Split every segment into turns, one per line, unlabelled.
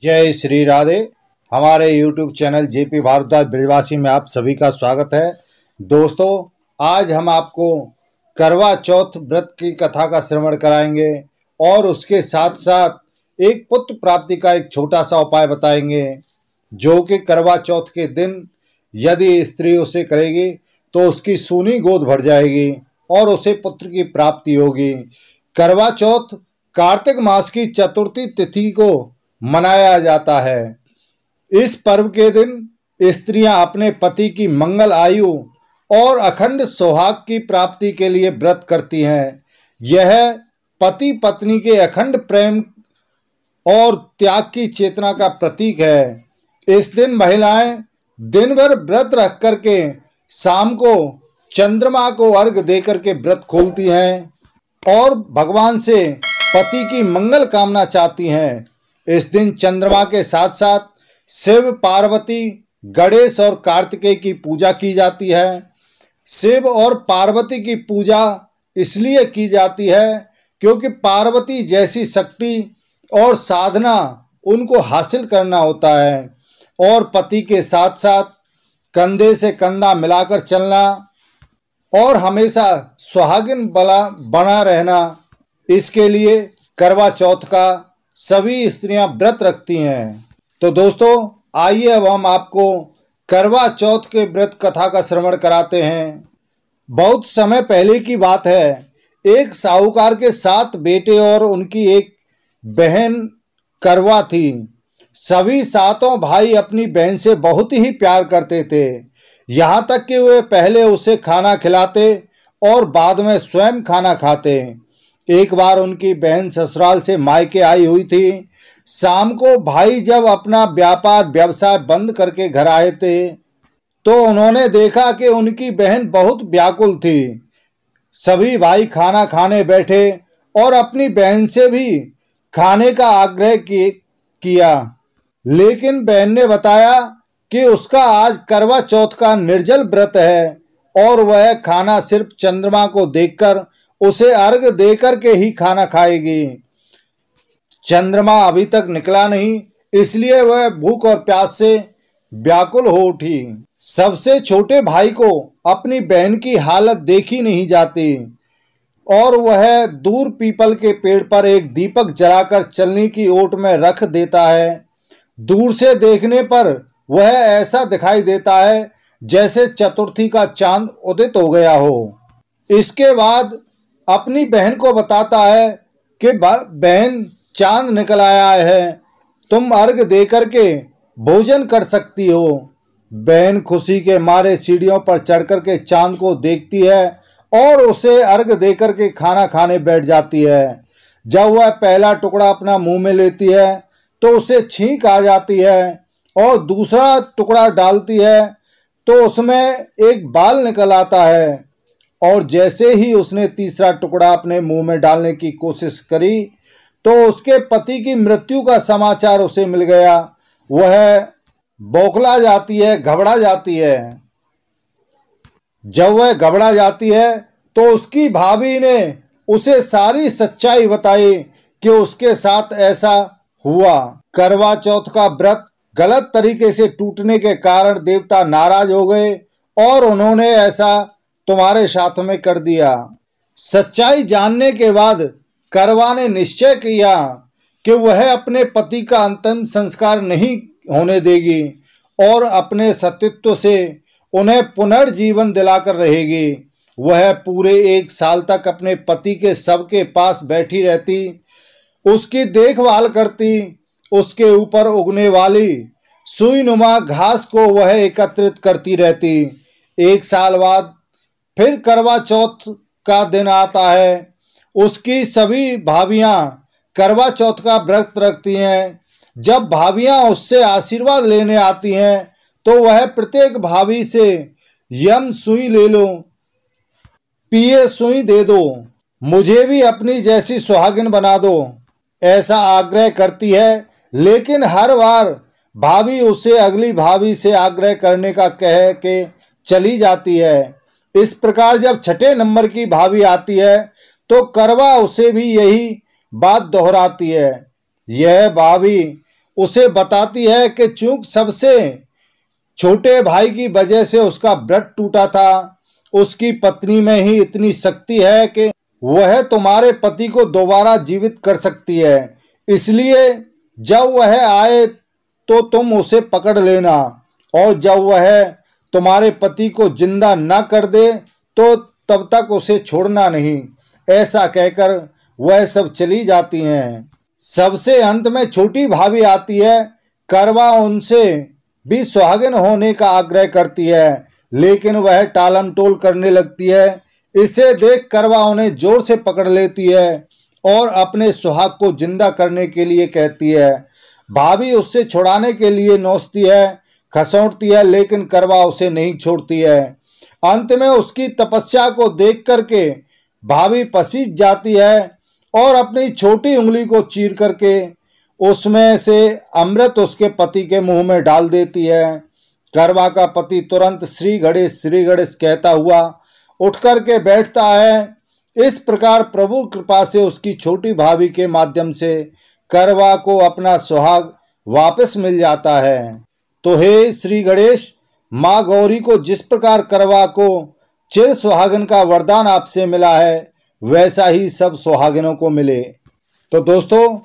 जय श्री राधे। हमारे YouTube channel JP Bhardwaj ब्रजवासी में आप सभी का स्वागत है। दोस्तों, आज हम आपको करवा चौथ व्रत की कथा का श्रवण कराएंगे और उसके साथ साथ एक पुत्र प्राप्ति का एक छोटा सा उपाय बताएंगे, जो कि करवा चौथ के दिन यदि स्त्री उसे करेगी तो उसकी सूनी गोद भर जाएगी और उसे पुत्र की प्राप्ति होगी। करवा चौथ कार्तिक मास की चतुर्थी तिथि को मनाया जाता है। इस पर्व के दिन स्त्रियां अपने पति की मंगल आयु और अखंड सुहाग की प्राप्ति के लिए व्रत करती हैं। यह पति पत्नी के अखंड प्रेम और त्याग की चेतना का प्रतीक है। इस दिन महिलाएं दिन भर व्रत रख करके शाम को चंद्रमा को अर्घ देकर के व्रत खोलती हैं और भगवान से पति की मंगल कामना चाहती हैं। इस दिन चंद्रमा के साथ साथ शिव, पार्वती, गणेश और कार्तिकेय की पूजा की जाती है। शिव और पार्वती की पूजा इसलिए की जाती है क्योंकि पार्वती जैसी शक्ति और साधना उनको हासिल करना होता है और पति के साथ साथ कंधे से कंधा मिलाकर चलना और हमेशा सुहागिन बना रहना, इसके लिए करवा चौथ का सभी स्त्रियां व्रत रखती हैं। तो दोस्तों, आइए अब हम आपको करवा चौथ के व्रत कथा का श्रवण कराते हैं। बहुत समय पहले की बात है। एक साहूकार के 7 बेटे और उनकी एक बहन करवा थी। सभी 7 भाई अपनी बहन से बहुत ही प्यार करते थे, यहाँ तक कि वे पहले उसे खाना खिलाते और बाद में स्वयं खाना खाते। एक बार उनकी बहन ससुराल से मायके आई हुई थी। शाम को भाई जब अपना व्यवसाय बंद करके घर आए थे तो उन्होंने देखा कि उनकी बहन बहुत व्याकुल थी। सभी भाई खाना खाने बैठे और अपनी बहन से भी खाने का आग्रह किया, लेकिन बहन ने बताया कि उसका आज करवा चौथ का निर्जल व्रत है और वह खाना सिर्फ चंद्रमा को देखकर उसे अर्घ देकर के ही खाना खाएगी। चंद्रमा अभी तक निकला नहीं, इसलिए वह भूख और प्यास से व्याकुल हो उठी। सबसे छोटे भाई को अपनी बहन की हालत देखी नहीं जाती और वह दूर पीपल के पेड़ पर एक दीपक जलाकर चलनी की ओट में रख देता है। दूर से देखने पर वह ऐसा दिखाई देता है जैसे चतुर्थी का चांद उदित हो गया हो। इसके बाद अपनी बहन को बताता है कि बहन, चांद निकल आया है, तुम अर्घ देकर के भोजन कर सकती हो। बहन खुशी के मारे सीढ़ियों पर चढ़कर के चांद को देखती है और उसे अर्घ देकर के खाना खाने बैठ जाती है। जब वह पहला टुकड़ा अपना मुंह में लेती है तो उसे छींक आ जाती है और दूसरा टुकड़ा डालती है तो उसमें एक बाल निकल आता है और जैसे ही उसने तीसरा टुकड़ा अपने मुंह में डालने की कोशिश करी तो उसके पति की मृत्यु का समाचार उसे मिल गया। वह बौखला जाती है, घबरा जाती है। जब वह घबरा जाती है तो उसकी भाभी ने उसे सारी सच्चाई बताई कि उसके साथ ऐसा हुआ। करवा चौथ का व्रत गलत तरीके से टूटने के कारण देवता नाराज हो गए और उन्होंने ऐसा तुम्हारे साथ में कर दिया। सच्चाई जानने के बाद करवा ने निश्चय किया कि वह अपने पति का अंतिम संस्कार नहीं होने देगी और अपने सतीत्व से उन्हें पुनर्जीवन दिलाकर रहेगी। वह पूरे 1 साल तक अपने पति के शव के पास बैठी रहती, उसकी देखभाल करती, उसके ऊपर उगने वाली सुईनुमा घास को वह एकत्रित करती रहती। 1 साल बाद फिर करवा चौथ का दिन आता है। उसकी सभी भाभियां करवा चौथ का व्रत रखती हैं। जब भाभियां उससे आशीर्वाद लेने आती हैं तो वह प्रत्येक भाभी से यम सुई ले लो, पिए सुई दे दो, मुझे भी अपनी जैसी सुहागिन बना दो, ऐसा आग्रह करती है। लेकिन हर बार भाभी उसे अगली भाभी से आग्रह करने का कह के चली जाती है। इस प्रकार जब 6ठे नंबर की भाभी आती है तो करवा उसे भी यही बात दोहराती है। यह भाभी उसे बताती है कि चूंकि सबसे छोटे भाई की वजह से उसका व्रत टूटा था, उसकी पत्नी में ही इतनी शक्ति है कि वह तुम्हारे पति को दोबारा जीवित कर सकती है। इसलिए जब वह आए तो तुम उसे पकड़ लेना, और जब वह तुम्हारे पति को जिंदा न कर दे तो तब तक उसे छोड़ना नहीं। ऐसा कहकर वह सब चली जाती हैं। सबसे अंत में छोटी भाभी आती है। करवा उनसे भी सुहागिन होने का आग्रह करती है, लेकिन वह टालम टोल करने लगती है। इसे देख करवा उन्हें जोर से पकड़ लेती है और अपने सुहाग को जिंदा करने के लिए कहती है। भाभी उससे छुड़ाने के लिए नोचती है, खसौटती है, लेकिन करवा उसे नहीं छोड़ती है। अंत में उसकी तपस्या को देख करके भाभी पसीज जाती है और अपनी छोटी उंगली को चीर करके उसमें से अमृत उसके पति के मुंह में डाल देती है। करवा का पति तुरंत श्री गणेश कहता हुआ उठ करके बैठता है। इस प्रकार प्रभु कृपा से उसकी छोटी भाभी के माध्यम से करवा को अपना सुहाग वापस मिल जाता है। तो हे श्री गणेश, माँ गौरी को जिस प्रकार करवा को चिर सुहागन का वरदान आपसे मिला है, वैसा ही सब सुहागिनों को मिले। तो दोस्तों,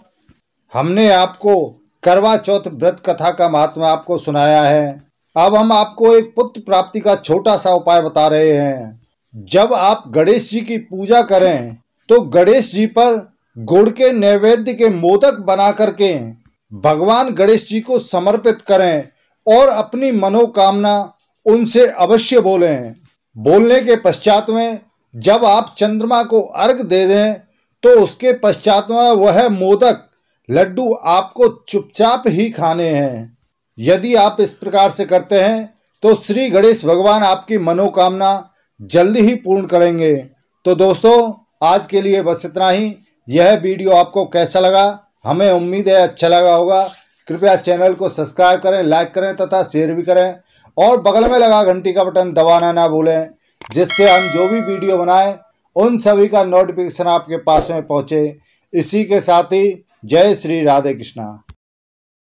हमने आपको करवा चौथ व्रत कथा का महात्मा आपको सुनाया है। अब हम आपको एक पुत्र प्राप्ति का छोटा सा उपाय बता रहे हैं। जब आप गणेश जी की पूजा करें तो गणेश जी पर गुड़ के नैवेद्य के मोदक बना करके भगवान गणेश जी को समर्पित करें और अपनी मनोकामना उनसे अवश्य बोलें। बोलने के पश्चात में जब आप चंद्रमा को अर्घ दे दें तो उसके पश्चात में वह मोदक लड्डू आपको चुपचाप ही खाने हैं। यदि आप इस प्रकार से करते हैं तो श्री गणेश भगवान आपकी मनोकामना जल्दी ही पूर्ण करेंगे। तो दोस्तों, आज के लिए बस इतना ही। यह वीडियो आपको कैसा लगा, हमें उम्मीद है अच्छा लगा होगा। कृपया चैनल को सब्सक्राइब करें, लाइक करें तथा शेयर भी करें, और बगल में लगा घंटी का बटन दबाना ना भूलें, जिससे हम जो भी वीडियो बनाएं उन सभी का नोटिफिकेशन आपके पास में पहुंचे। इसी के साथ ही जय श्री राधे कृष्णा।